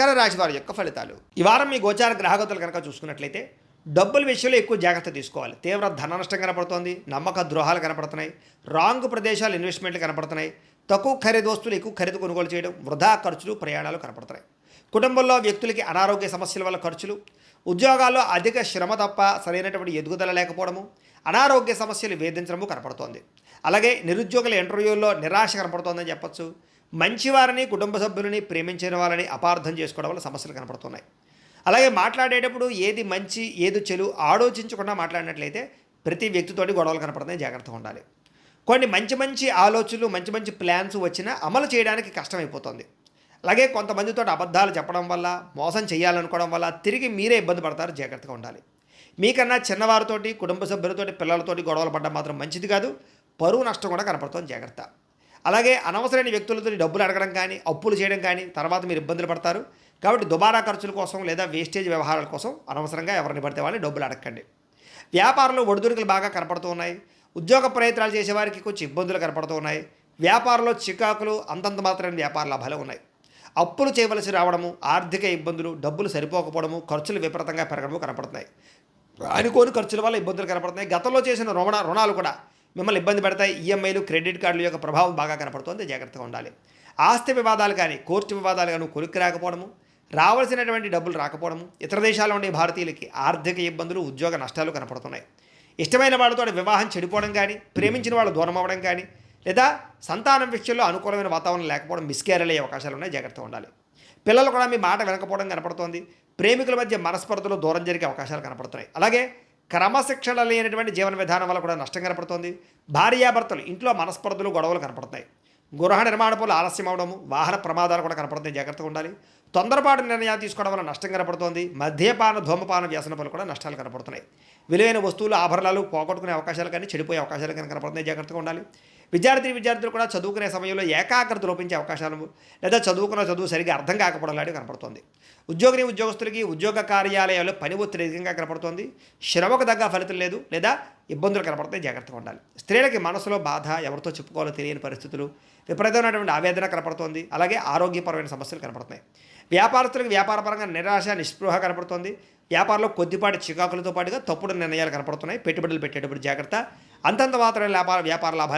మకర రాశి వారి యొక్క ఫలితాలు ఈ వారం మీ గోచార గ్రహగతులు కనుక చూసుకున్నట్లయితే డబ్బుల విషయంలో ఎక్కువ జాగ్రత్త తీసుకోవాలి. తీవ్ర ధన నష్టం కనపడుతోంది, నమ్మక ద్రోహాలు కనపడుతున్నాయి, రాంగ్ ప్రదేశాలు ఇన్వెస్ట్మెంట్లు కనపడుతున్నాయి, తక్కువ ఖరీదు వస్తువులు ఎక్కువ ఖరీదు కొనుగోలు చేయడం, వృధా ఖర్చులు, ప్రయాణాలు కనపడుతున్నాయి. కుటుంబంలో వ్యక్తులకి అనారోగ్య సమస్యల వల్ల ఖర్చులు, ఉద్యోగాల్లో అధిక శ్రమ తప్ప సరైనటువంటి ఎదుగుదల లేకపోవడము, అనారోగ్య సమస్యలు వేధించడము కనపడుతోంది. అలాగే నిరుద్యోగుల ఇంటర్వ్యూల్లో నిరాశ కనపడుతోందని చెప్పచ్చు. మంచివారిని, కుటుంబ సభ్యులని, ప్రేమించిన వాళ్ళని అపార్థం చేసుకోవడం వల్ల సమస్యలు కనపడుతున్నాయి. అలాగే మాట్లాడేటప్పుడు ఏది మంచి ఏది చెడు ఆలోచించకుండా మాట్లాడినట్లయితే ప్రతి వ్యక్తితోటి గొడవలు కనపడుతున్నాయి, జాగ్రత్తగా ఉండాలి. కొన్ని మంచి మంచి ఆలోచనలు, మంచి మంచి ప్లాన్స్ వచ్చినా అమలు చేయడానికి కష్టమైపోతుంది. అలాగే కొంతమందితో అబద్ధాలు చెప్పడం వల్ల, మోసం చేయాలనుకోవడం వల్ల తిరిగి మీరే ఇబ్బంది పడతారు, జాగ్రత్తగా ఉండాలి. మీకన్నా చిన్నవారితోటి, కుటుంబ సభ్యులతోటి, పిల్లలతోటి గొడవలు పడడం మాత్రం మంచిది కాదు. పరువు నష్టం కూడా కనపడుతుంది, జాగ్రత్త. అలాగే అనవసరమైన వ్యక్తులతో డబ్బులు అడగడం కానీ, అప్పులు చేయడం కానీ తర్వాత మీరు ఇబ్బందులు పడతారు. కాబట్టి దుబారా ఖర్చుల కోసం లేదా వేస్టేజ్ వ్యవహారాల కోసం అనవసరంగా ఎవరిని పడితే వాళ్ళని డబ్బులు అడగండి. వ్యాపారంలో ఒడిదుడుకులు బాగా కనపడుతూ ఉన్నాయి. ఉద్యోగ ప్రయత్నాలు చేసేవారికి కొంచెం ఇబ్బందులు కనపడుతూ ఉన్నాయి. వ్యాపారంలో చికాకులు, అంతంత మాత్రమే వ్యాపార లాభాలు ఉన్నాయి. అప్పులు చేయవలసి రావడము, ఆర్థిక ఇబ్బందులు, డబ్బులు సరిపోకపోవడము, ఖర్చులు విపరీతంగా పెరగడము కనపడుతున్నాయి. అనుకోని ఖర్చుల వల్ల ఇబ్బందులు కనపడుతున్నాయి. గతంలో చేసిన రుణాలు కూడా మిమ్మల్ని ఇబ్బంది పెడతాయి. ఈఎంఐలు, క్రెడిట్ కార్డుల యొక్క ప్రభావం బాగా కనపడుతుంది, జాగ్రత్తగా ఉండాలి. ఆస్తి వివాదాలు కానీ, కోర్టు వివాదాలు కానీ కొలిక్కి రాకపోవడము, రావాల్సినటువంటి డబ్బులు రాకపోవడము, ఇతర దేశాల్లో ఉండే భారతీయులకి ఆర్థిక ఇబ్బందులు, ఉద్యోగ నష్టాలు కనపడుతున్నాయి. ఇష్టమైన వాళ్ళతో వివాహం చెడిపోవడం కానీ, ప్రేమించిన వాళ్ళు దూరం అవ్వడం కానీ, లేదా సంతానం విషయంలో అనుకూలమైన వాతావరణం లేకపోవడం, మిస్క్యారేజ్ అయ్యే అవకాశాలు ఉన్నాయి, జాగ్రత్తగా ఉండాలి. పిల్లలు కూడా మీ మాట వినకపోవడం కనపడుతోంది. ప్రేమికుల మధ్య మనస్పర్ధలు దూరం జరిగే అవకాశాలు కనపడుతున్నాయి. అలాగే క్రమశిక్షణ లేనటువంటి జీవన విధానం వల్ల కూడా నష్టం కనపడుతోంది. భార్యాభర్తలు ఇంట్లో మనస్పర్ధలు, గొడవలు కనపడుతున్నాయి. గృహ నిర్మాణ పనులు ఆలస్యం అవడము, వాహన ప్రమాదాలు కూడా కనపడుతున్నాయి, జాగ్రత్తగా ఉండాలి. తొందరపాటు నిర్ణయాలు తీసుకోవడం వల్ల నష్టం కనపడుతోంది. మద్యపాన, ధూమపాన వ్యసన పనులు కూడా నష్టాలు కనపడుతున్నాయి. విలువైన వస్తువులు, ఆభరణాలు పోగొట్టుకునే అవకాశాలు కానీ, చెడిపోయే అవకాశాలు కానీ కనపడుతున్నాయి, జాగ్రత్తగా ఉండాలి. విద్యార్థులు కూడా చదువుకునే సమయంలో ఏకాగ్రత లోపించే అవకాశాలు, లేదా చదువు సరిగ్గా అర్థం కాకపోవడం లాంటివి కనపడుతుంది. ఉద్యోగస్తులకి ఉద్యోగ కార్యాలయాల్లో పని ఒత్తిడి అధికంగా కనపడుతోంది. శ్రమకు తగ్గ ఫలితం లేదు, లేదా ఇబ్బందులు కనపడతాయి, జాగ్రత్తగా ఉండాలి. స్త్రీలకి మనసులో బాధ, ఎవరితో చెప్పుకోవాలో తెలియని పరిస్థితులు, విపరీతమైనటువంటి ఆవేదన కనపడుతోంది. అలాగే ఆరోగ్యపరమైన సమస్యలు కనపడుతున్నాయి. వ్యాపారస్తులకు వ్యాపారపరంగా నిరాశ, నిస్పృహ కనపడుతోంది. వ్యాపారంలో కొద్దిపాటి చికాకులతో పాటుగా తప్పుడు నిర్ణయాలు కనపడుతున్నాయి. పెట్టుబడులు పెట్టేటప్పుడు జాగ్రత్త. అంతంత మాత్రమే వ్యాపార లాభాలు